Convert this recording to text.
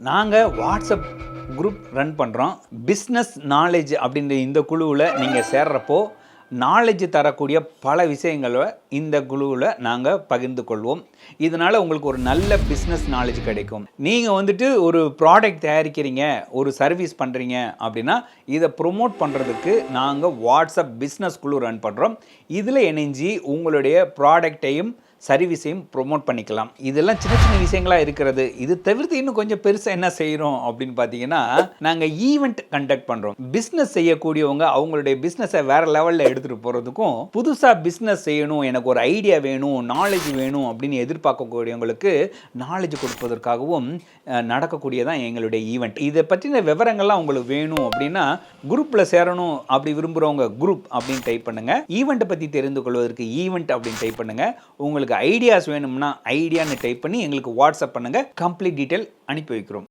நாங்கள் WhatsApp group run பண்ணுறோம். Business knowledge அப்படின்ற இந்த குழுவில் நீங்கள் சேர்றப்போ நாலேஜ் தரக்கூடிய பல விஷயங்களை இந்த குழுவில் நாங்கள் பகிர்ந்து கொள்வோம். இதனால் உங்களுக்கு ஒரு நல்ல பிஸ்னஸ் நாலேஜ் கிடைக்கும். நீங்கள் வந்துட்டு ஒரு ப்ராடக்ட் தயாரிக்கிறீங்க, ஒரு சர்வீஸ் பண்ணுறீங்க அப்படின்னா இதை ப்ரொமோட் பண்ணுறதுக்கு நாங்கள் வாட்ஸ்அப் பிஸ்னஸ் குழு ரன் பண்ணுறோம். இதில் இணைஞ்சி உங்களுடைய ப்ராடக்டையும் சர்வீஸையும் ப்ரொமோட் பண்ணிக்கலாம். இதெல்லாம் சின்ன சின்ன விஷயங்களாக இருக்கிறது. இது தவிர்த்து இன்னும் கொஞ்சம் பெருசாக என்ன செய்கிறோம் அப்படின்னு பார்த்தீங்கன்னா, நாங்கள் ஈவெண்ட் கண்டக்ட் பண்ணுறோம். பிஸ்னஸ் செய்யக்கூடியவங்க அவங்களுடைய பிஸ்னஸை வேறு லெவலில் எடுத்துகிட்டு போகிறதுக்கும், புதுசாக பிஸ்னஸ் செய்யணும், எனக்கு ஒரு ஐடியா வேணும், நாலேஜ் வேணும் அப்படின்னு எதிர்பார்க்கக்கூடியவங்களுக்கு நாலேஜ் கொடுப்பதற்காகவும் நடக்கக்கூடியதான் எங்களுடைய ஈவெண்ட். இதை பற்றின விவரங்கள்லாம் உங்களுக்கு வேணும் அப்படின்னா குரூப்பில் சேரணும் அப்படி விரும்புகிறவங்க குரூப் அப்படின்னு டைப் பண்ணுங்கள். ஈவெண்ட்டை பற்றி தெரிந்து கொள்வதற்கு ஈவெண்ட் அப்படின்னு டைப் பண்ணுங்கள். உங்களுக்கு ஐடியாஸ் வேணும்னா ஐடியான்னு டைப் பண்ணி எங்களுக்கு வாட்ஸ்அப் பண்ணுங்கள். கம்ப்ளீட் டீட்டெயில் அனுப்பி வைக்கிறோம்.